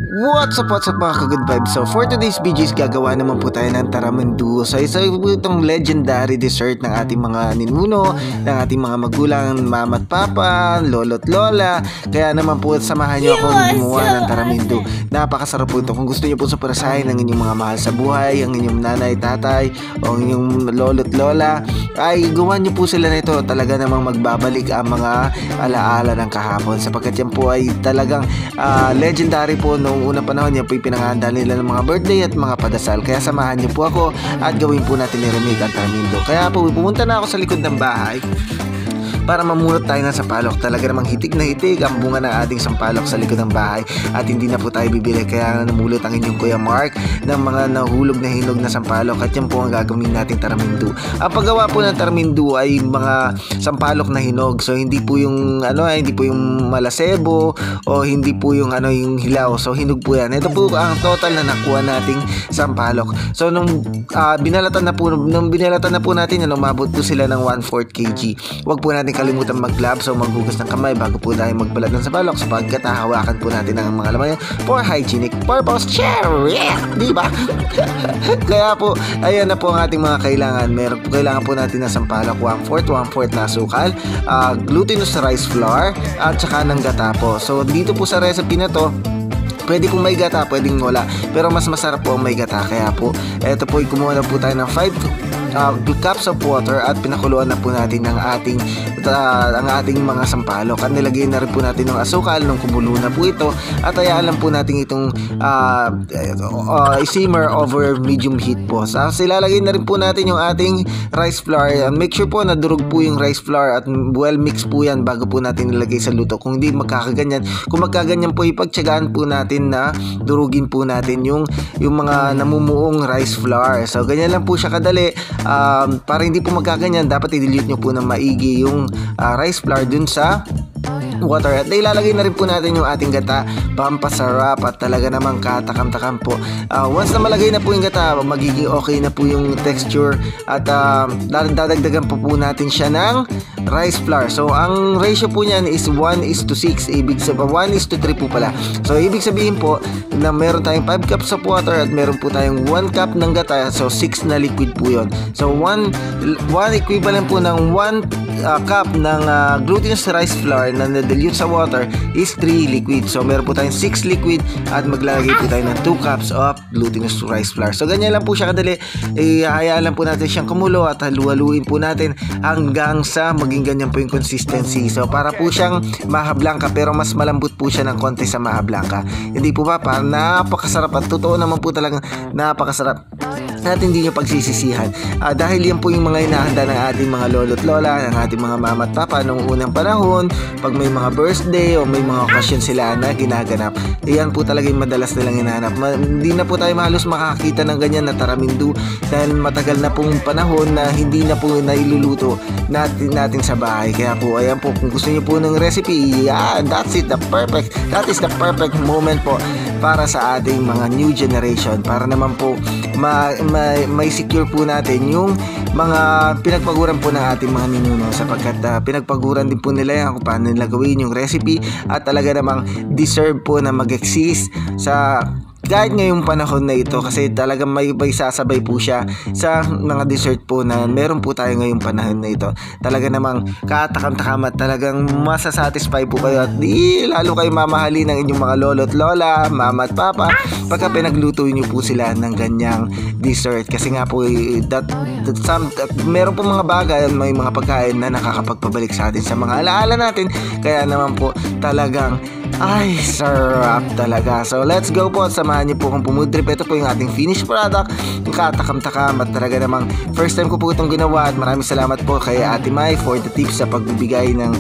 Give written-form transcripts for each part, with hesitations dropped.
What's up mga ka-good vibes? So for today's video is gagawa naman po tayo ng taramandu. So isa po itong legendary dessert ng ating mga ninuno, ng ating mga magulang, mama at papa, lolo at lola. Kaya naman po samahan nyo akong gumawa ng taramandu. Napakasarap po ito. Kung gusto nyo po superasahin ang inyong mga mahal sa buhay, ang inyong nanay, tatay, o ang inyong lolo at lola, ay gawa nyo po sila nito. Talaga namang magbabalik ang mga alaala ng kahapon, sapagkat yan po ay talagang legendary po noong unang panahon. Yan po yung pinangahanda nila ng mga birthday at mga padasal. Kaya samahan niyo po ako at gawin po natin i-remake ang taramandu. Kaya po pumunta na ako sa likod ng bahay para mamulot tayo ng sampalok. Talaga namang hitig na hitig ang bunga ng ating sampalok sa likod ng bahay at hindi na po tayo bibili. Kaya namulot ang inyong Kuya Mark ng mga nahulog na hinog na sampalok at yan po ang gagawin nating taramandu. Ang paggawa po ng taramandu ay mga sampalok na hinog. So hindi po yung hindi po yung malasebo o hindi po yung yung hilaw. So hinog po yan. Ito po ang total na nakuha nating sampalok. So nung binalatan na po natin, umabot po sila ng 1/4 kg. Huwag po natin kalimutan mag-gloves o maghugas ng kamay bago po tayo magbalat ng sampalok, sapagkat hahawakan po natin ang mga laman for hygienic purpose. Diba? Kaya po, ayan na po ang ating mga kailangan. Kailangan po natin ng sampalok 1/4 na asukal, glutinous rice flour, at saka ng gata po. So dito po sa recipe na to, pwede kung may gata, pwedeng wala, pero mas masarap po ang may gata. Kaya po, eto po, kumuha na po tayo ng 5 cups of water at pinakuluan na po natin ang ating mga sampalok. At nilagay na rin po natin ng asukal nung kumulo na po ito, at hayaan lang po natin itong simmer over medium heat po. So ilalagay na rin po natin yung ating rice flour. Make sure po na durog po yung rice flour at well mix po yan bago po natin nilagay sa luto. Kung hindi magkakaganyan, kung magkaganyan po, ipagtyagaan po natin na durugin po natin yung mga namumuong rice flour. So ganyan lang po siya kadali. Para hindi po magkaganyan, dapat i-dilute nyo po ng maigi yung rice flour dun sa water. At ilalagay na rin po natin yung ating gata, pampasarap at talaga namang katakam-takam po. Once na malagay na po yung gata, magiging okay na po yung texture at dadagdagan po natin siya ng rice flour. So ang ratio po niyan is 1:6. Ibig sabihin 1:3 po pala. So ibig sabihin po na meron tayong 5 cups of water at meron po tayong 1 cup ng gata. So 6 na liquid po yon. So 1 equivalent po ng 1 cup ng glutinous rice flour na dilute sa water is 3 liquid. So meron po tayong 6 liquid at maglalagay po tayo ng 2 cups of glutinous rice flour. So ganyan lang po siya kadali. Hayaan lang po natin siyang kumulo at halu-haluin po natin hanggang sa maging ganyan po yung consistency. So para po siyang maha blanca, pero mas malambot po siya ng konti sa maha blanca. Hindi po ba? Para napakasarap at totoo naman po talagang napakasarap at hindi nyo pagsisisihan. Dahil yan po yung mga inahanda ng ating mga lolo at lola, ng ating mga mama at papa noong unang panahon, pag may mga birthday o may mga okasyon sila na ginaganap. Yan po talaga yung madalas nilang hinahanap. Hindi na po tayo halos makakita ng ganyan na taramandu dahil matagal na pong panahon na hindi na po nailuluto natin sa bahay. Kaya po, ayan po, kung gusto nyo po ng recipe, that is the perfect moment po para sa ating mga new generation, para naman po may secure po natin yung mga pinagpaguran po ng ating mga ninuno, sapagkat pinagpaguran din po nila yan kung paano nila gawin yung recipe at talaga namang deserve po na mag-exist sa kahit ngayong panahon na ito, kasi talagang may sasabay po siya sa mga dessert po na meron po tayo ngayong panahon na ito. Talaga namang katakam-takam at talagang masasatisfy po kayo at lalo kayo mamahalin ng inyong mga lolo at lola, mama at papa pagka pinagluto nyo po sila ng ganyang dessert. Kasi nga po meron po mga bagay, may mga pagkain na nakakapagpabalik sa atin sa mga alaala natin. Kaya naman po talagang ay sarap talaga. So let's go po, samahan niyo po kung pumudrip. Ito po yung ating finished product, katakam-takam at talaga namang first time ko po itong ginawa. At maraming salamat po kay Ate Mai for the tips sa pagbibigay ng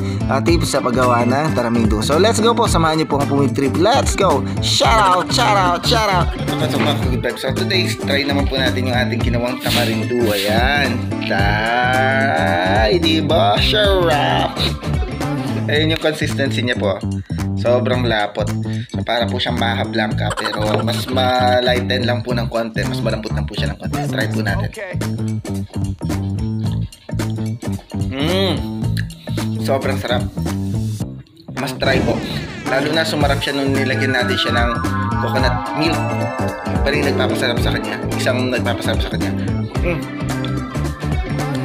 tips sa paggawa ng taramandu. So let's go po, samahan niyo po kung pumudrip. Let's go! Shout out! So today, try naman po natin yung ating ginawang tamarindu. Ayan, diba? Sarap! Ayun yung consistency niya po. Sobrang lapot. So, para po siyang maha blanca, pero mas ma-lighten lang po ng konti. Mas malambot lang po siya ng konti. Try po natin. Sobrang sarap. Mas try po. Lalo na sumarap siya nung nilagyan natin siya ng coconut milk pa rin nagpapasarap sa kanya. Isang nagpapasarap sa kanya.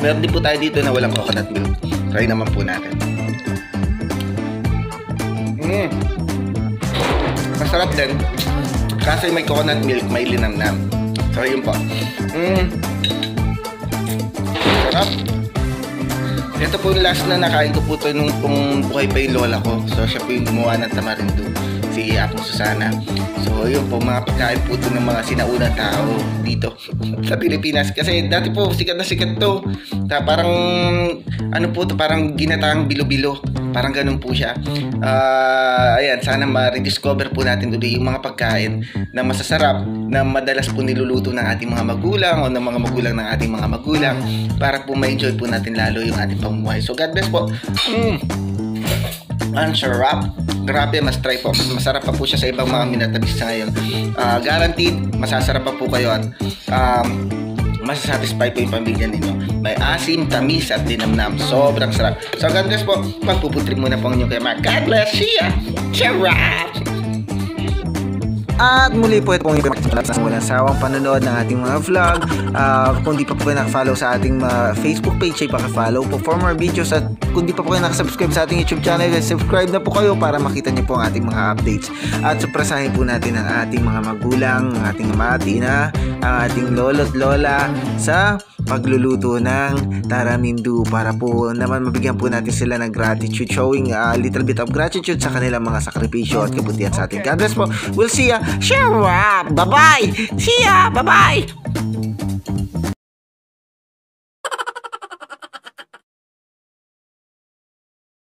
Meron din po tayo dito na walang coconut milk. Try naman po natin. Masarap din. Kasi may coconut milk, may linamnam. So yun po. Sarap. Ito po yung last na nakain ko po ito nung buhay pa yung lola ko. So siya po yung gumawa ng tamarindo, si Apong Susana. So yun po, mga pagkain po ito ng mga sinaunang tao dito sa Pilipinas. Kasi dati po sikat na sikat to. Parang ano po to, parang ginataang bilo-bilo. Parang ganun po siya. Ayan, sana ma-rediscover po natin ulit yung mga pagkain na masasarap, na madalas po niluluto ng ating mga magulang o ng mga magulang ng ating mga magulang, para po ma-enjoy po natin lalo yung ating pamumuhay. So God bless po. Ang sarap. Grabe, mas try po. Mas masarap pa po siya sa ibang mga minatabis sa ngayon. Guaranteed, masasarap pa po kayo at masasatisfy po yung pamilya ninyo. May asim, tamis at dinamnam. Sobrang sarap. So God bless po. Magpuputrip muna po ang inyong kaya. God bless. See ya. Sarap. At muli po ito pong walang sawang panonood ng ating mga vlog. Kung di pa po kayo nakafollow sa ating Facebook page, ay paka-follow po for more videos. At kung di pa po kayo nakasubscribe sa ating YouTube channel, ay subscribe na po kayo para makita niyo po ang ating mga updates. At suprasahin po natin ang ating mga magulang, ang ating ama at ina, ang ating lolo't lola sa pagluluto ng taramindu, para po naman mabigyan po natin sila ng gratitude, showing a little bit of gratitude sa kanilang mga sakripisyo at kabutihan sa ating. God bless po. We'll see ya. Sure. Bye-bye. See ya. Bye-bye.